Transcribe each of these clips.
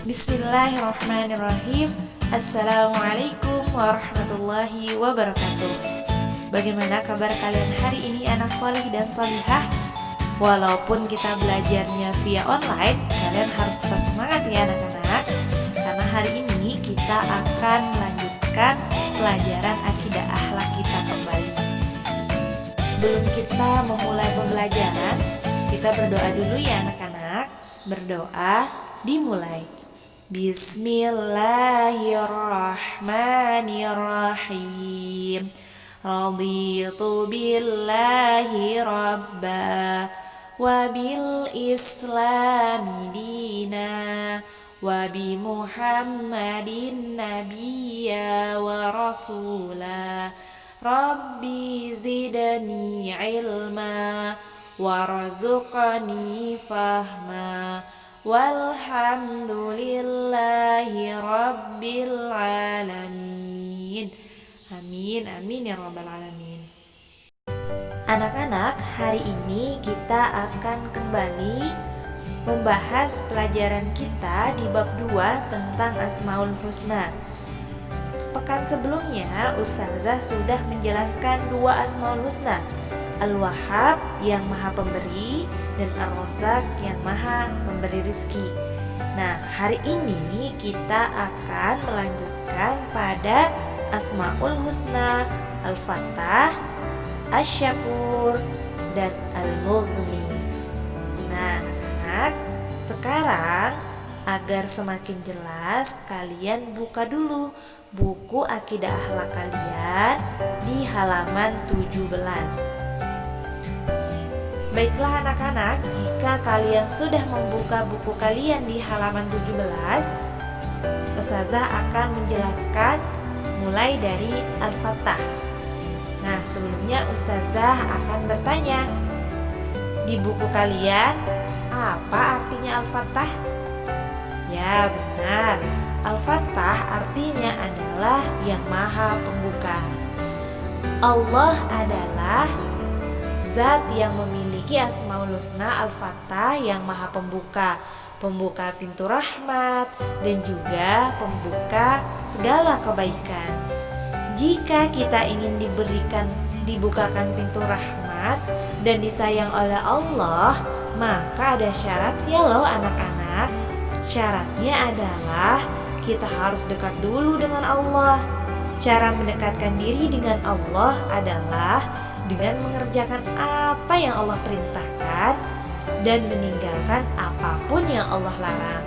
Bismillahirrahmanirrahim. Assalamualaikum warahmatullahi wabarakatuh. Bagaimana kabar kalian hari ini anak solih dan solihah? Walaupun kita belajarnya via online, kalian harus tetap semangat ya anak-anak. Karena hari ini kita akan melanjutkan pelajaran akidah akhlak kita kembali. Sebelum kita memulai pembelajaran, kita berdoa dulu ya anak-anak. Berdoa dimulai. Bismillahirrahmanirrahim. Raditu billahi rabba wa bil islami dina wa bi muhammadin nabiyya wa rasula. Rabbi zidni ilma warzuqni fahma. Walhamdulillahi rabbil alamin. Amin, amin ya rabbal alamin. Anak-anak, hari ini kita akan kembali membahas pelajaran kita di bab 2 tentang Asmaul Husna. Pekan sebelumnya Ustazah sudah menjelaskan 2 Asmaul Husna, Al-Wahhab yang maha pemberi dan Ar-Razzaq yang maha memberi rizki. Nah, hari ini kita akan melanjutkan pada Asmaul Husna, Al-Fattah, Asy-Syakur, dan Al-Mughni. Nah, anak-anak, sekarang agar semakin jelas, kalian buka dulu buku akidah akhlak kalian di halaman 17. Baiklah anak-anak, jika kalian sudah membuka buku kalian di halaman 17, Ustazah akan menjelaskan mulai dari Al-Fattah. Nah, sebelumnya Ustazah akan bertanya, di buku kalian apa artinya Al-Fattah? Ya, benar. Al-Fattah artinya adalah yang maha pembuka. Allah adalah Zat yang memiliki Asmaul Husna Al-Fattah yang maha pembuka, pembuka pintu rahmat dan juga pembuka segala kebaikan. Jika kita ingin dibukakan pintu rahmat dan disayang oleh Allah, maka ada syaratnya loh anak-anak. Syaratnya adalah kita harus dekat dulu dengan Allah. Cara mendekatkan diri dengan Allah adalah dengan mengerjakan apa yang Allah perintahkan dan meninggalkan apapun yang Allah larang.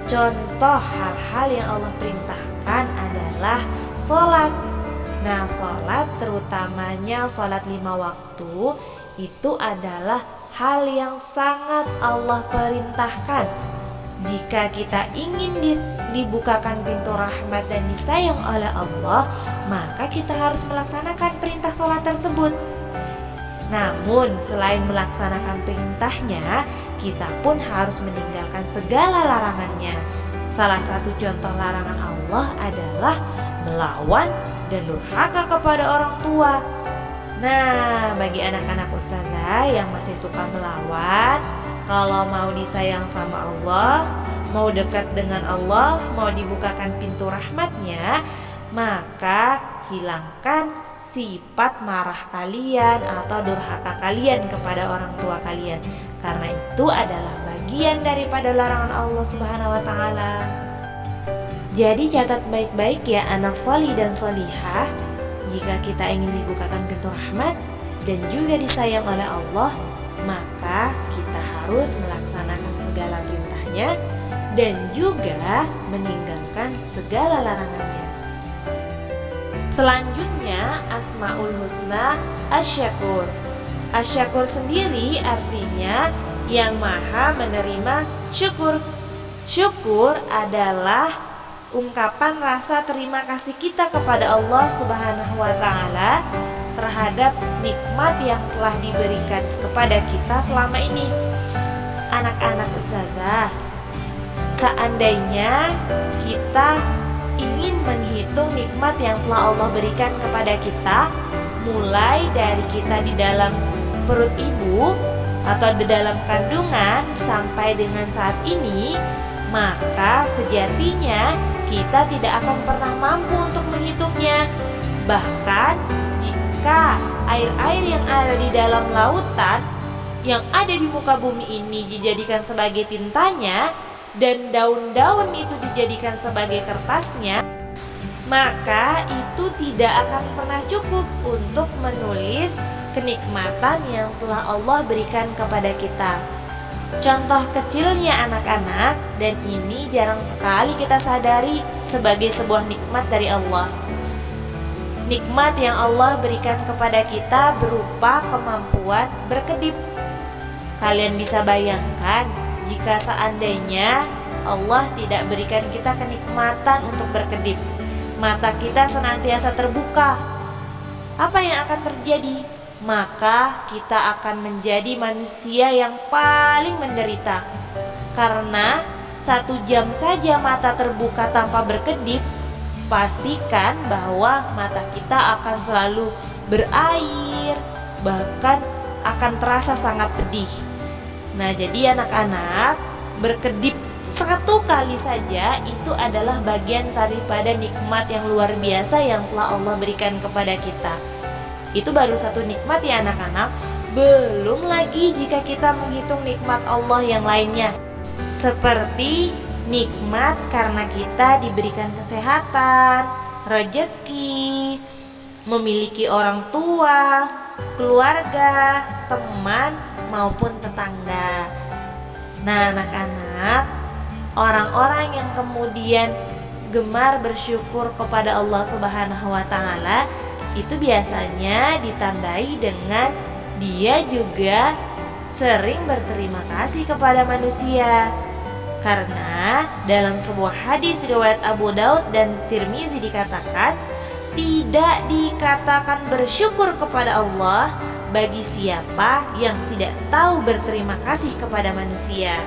Contoh hal-hal yang Allah perintahkan adalah sholat. Nah, sholat terutamanya sholat 5 waktu itu adalah hal yang sangat Allah perintahkan. Jika kita ingin dibukakan pintu rahmat dan disayang oleh Allah, maka kita harus melaksanakan perintah sholat tersebut. Namun selain melaksanakan perintahnya, kita pun harus meninggalkan segala larangannya. Salah satu contoh larangan Allah adalah melawan dan durhaka kepada orang tua. Nah, bagi anak-anak Ustazah yang masih suka melawan, kalau mau disayang sama Allah, mau dekat dengan Allah, mau dibukakan pintu rahmatnya, maka hilangkan sifat marah kalian atau durhaka kalian kepada orang tua kalian, karena itu adalah bagian daripada larangan Allah Subhanahu wa ta'ala. Jadi catat baik-baik ya anak solih dan solihah, jika kita ingin dibukakan pintu rahmat dan juga disayang oleh Allah, maka kita harus melaksanakan segala perintahnya dan juga meninggalkan segala larangannya. Selanjutnya Asmaul Husna Asy-Syakur. Asy-Syakur sendiri artinya yang maha menerima syukur. Syukur adalah ungkapan rasa terima kasih kita kepada Allah Subhanahu wa ta'ala terhadap nikmat yang telah diberikan kepada kita selama ini. Anak-anak Ustazah, seandainya kita ingin menghitung nikmat yang telah Allah berikan kepada kita, mulai dari kita di dalam perut ibu atau di dalam kandungan sampai dengan saat ini, maka sejatinya kita tidak akan pernah mampu untuk menghitungnya. Bahkan jika air-air yang ada di dalam lautan yang ada di muka bumi ini dijadikan sebagai tintanya dan daun-daun itu dijadikan sebagai kertasnya, maka itu tidak akan pernah cukup untuk menulis kenikmatan yang telah Allah berikan kepada kita. Contoh kecilnya anak-anak, dan ini jarang sekali kita sadari sebagai sebuah nikmat dari Allah. Nikmat yang Allah berikan kepada kita berupa kemampuan berkedip. Kalian bisa bayangkan jika seandainya Allah tidak berikan kita kenikmatan untuk berkedip, mata kita senantiasa terbuka, apa yang akan terjadi? Maka kita akan menjadi manusia yang paling menderita. Karena 1 jam saja mata terbuka tanpa berkedip, pastikan bahwa mata kita akan selalu berair, bahkan akan terasa sangat pedih. Nah, jadi anak-anak, berkedip 1 kali saja itu adalah bagian daripada nikmat yang luar biasa yang telah Allah berikan kepada kita. Itu baru 1 nikmat ya anak-anak. Belum lagi jika kita menghitung nikmat Allah yang lainnya, seperti nikmat karena kita diberikan kesehatan, rezeki, memiliki orang tua, keluarga, teman, maupun tetangga. Nah anak-anak, orang-orang yang kemudian gemar bersyukur kepada Allah Subhanahu wa Ta'ala, itu biasanya ditandai dengan dia juga sering berterima kasih kepada manusia. Karena dalam sebuah hadis riwayat Abu Daud dan Tirmizi dikatakan, tidak dikatakan bersyukur kepada Allah bagi siapa yang tidak tahu berterima kasih kepada manusia.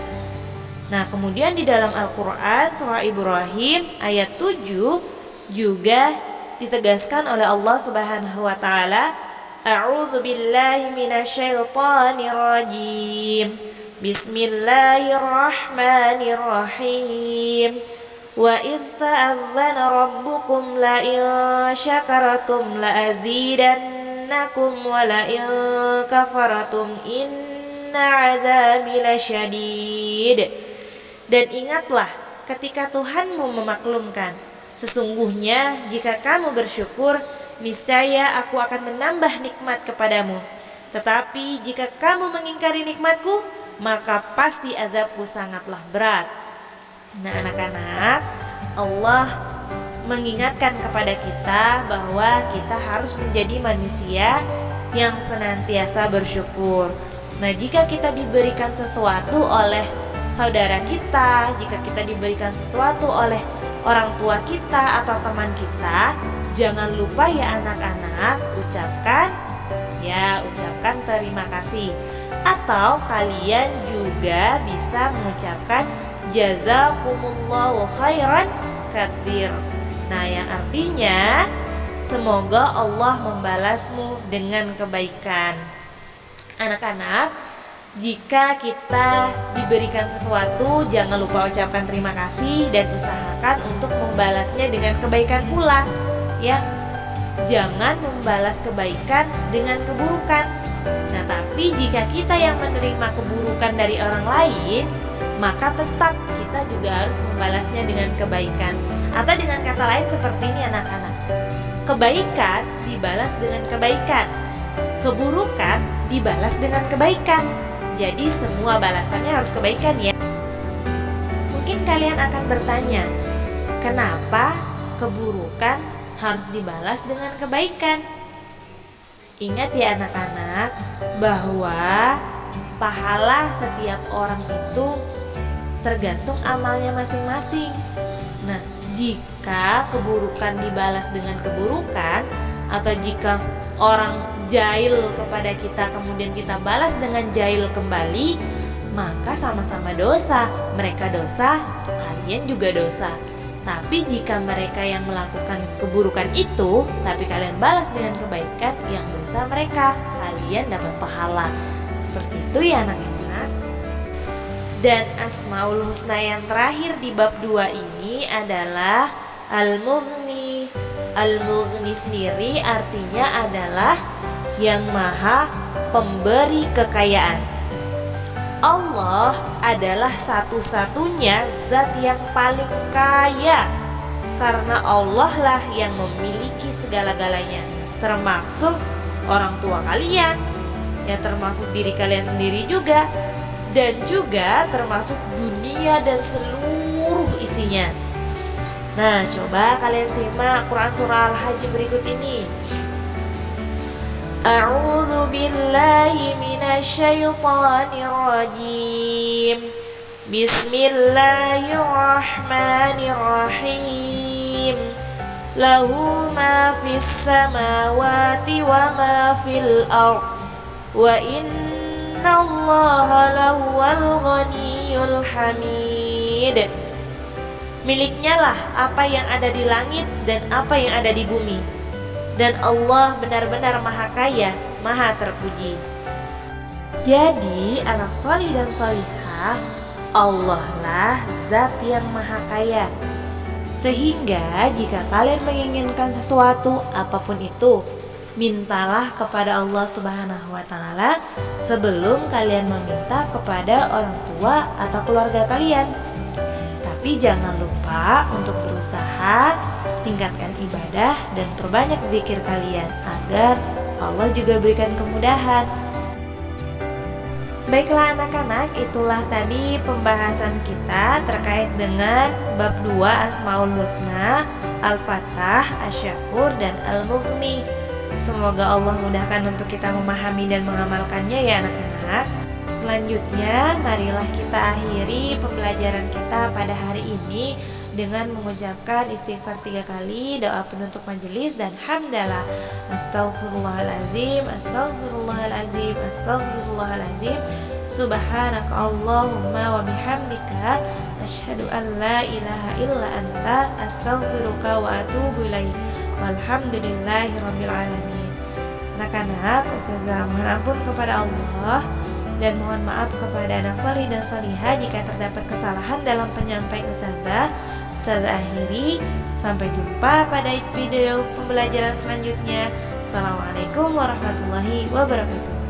Nah, kemudian di dalam Al-Quran surah Ibrahim ayat 7 juga ditegaskan oleh Allah Subhanahu wa Ta'ala, A'udzu billahi minasyaitonir rajim. Bismillahirrahmanirrahim. Wa idz ta'adzana rabbukum la in syakaratum la azidannakum wa la in kafaratum inna 'adzabi lasyadid. Dan ingatlah ketika Tuhanmu memaklumkan, sesungguhnya jika kamu bersyukur, niscaya aku akan menambah nikmat kepadamu. Tetapi jika kamu mengingkari nikmatku, maka pasti azabku sangatlah berat. Nah anak-anak, Allah mengingatkan kepada kita bahwa kita harus menjadi manusia yang senantiasa bersyukur. Nah, jika kita diberikan sesuatu oleh saudara kita, jika kita diberikan sesuatu oleh orang tua kita atau teman kita, jangan lupa ya anak-anak, ucapkan terima kasih. Atau kalian juga bisa mengucapkan jazakumullahu khairan katsir. Nah, yang artinya semoga Allah membalasmu dengan kebaikan. Anak-anak, jika kita diberikan sesuatu, jangan lupa ucapkan terima kasih dan usahakan untuk membalasnya dengan kebaikan pula, ya. Jangan membalas kebaikan dengan keburukan. Nah, tapi jika kita yang menerima keburukan dari orang lain, maka tetap kita juga harus membalasnya dengan kebaikan. Atau dengan kata lain seperti ini anak-anak, kebaikan dibalas dengan kebaikan, keburukan dibalas dengan kebaikan. Jadi semua balasannya harus kebaikan ya. Mungkin kalian akan bertanya, kenapa keburukan harus dibalas dengan kebaikan? Ingat ya anak-anak, bahwa pahala setiap orang itu tergantung amalnya masing-masing. Nah, jika keburukan dibalas dengan keburukan, atau jika orang jahil kepada kita kemudian kita balas dengan jahil kembali, maka sama-sama dosa. Mereka dosa, kalian juga dosa. Tapi jika mereka yang melakukan keburukan itu, tapi kalian balas dengan kebaikan, yang dosa mereka, kalian dapat pahala. Seperti itu ya anak-anak. Dan Asmaul Husna yang terakhir di bab 2 ini adalah Al-Mughni. Al-Mughni sendiri artinya adalah yang maha pemberi kekayaan. Allah adalah satu-satunya zat yang paling kaya, karena Allah lah yang memiliki segala-galanya, termasuk orang tua kalian, ya termasuk diri kalian sendiri juga, dan juga termasuk dunia dan seluruh isinya. Nah, coba kalian simak Quran surah Al-Hajj berikut ini. A'udzu billahi minasyaitonir rajim. Bismillahirrahmanirrahim. Lahu ma fis samawati wa ma fil ardh. Wa innallaha lahuwal ghaniyyul hamid. Miliknya lah apa yang ada di langit dan apa yang ada di bumi. Dan Allah benar-benar maha kaya, maha terpuji. Jadi anak solih dan solihah, Allah lah zat yang maha kaya. Sehingga jika kalian menginginkan sesuatu apapun itu, mintalah kepada Allah Subhanahu wa Ta'ala sebelum kalian meminta kepada orang tua atau keluarga kalian. Tapi jangan lupa untuk berusaha tingkatkan ibadah dan perbanyak zikir kalian agar Allah juga berikan kemudahan. Baiklah anak-anak, itulah tadi pembahasan kita terkait dengan bab 2 Asmaul Husna, Al-Fattah, Asy-Syakur, dan Al-Mughni. Semoga Allah mudahkan untuk kita memahami dan mengamalkannya ya anak-anak. Selanjutnya, marilah kita akhiri pembelajaran kita pada hari ini dengan mengucapkan istighfar 3 kali, doa penutup majelis, dan hamdalah. Astaghfirullahaladzim, astaghfirullahaladzim, astaghfirullahaladzim. Subhanaka Allahumma wa bihamdika, asyhadu an la ilaha illa anta, astaghfiruka wa atubu ilaik. Walhamdulillahirabbil alamin. Anak-anak, Ustazah mohon ampun kepada Allah dan mohon maaf kepada anak solih dan solihah jika terdapat kesalahan dalam penyampaian Ustazah akhiri. Sampai jumpa pada video pembelajaran selanjutnya. Assalamualaikum warahmatullahi wabarakatuh.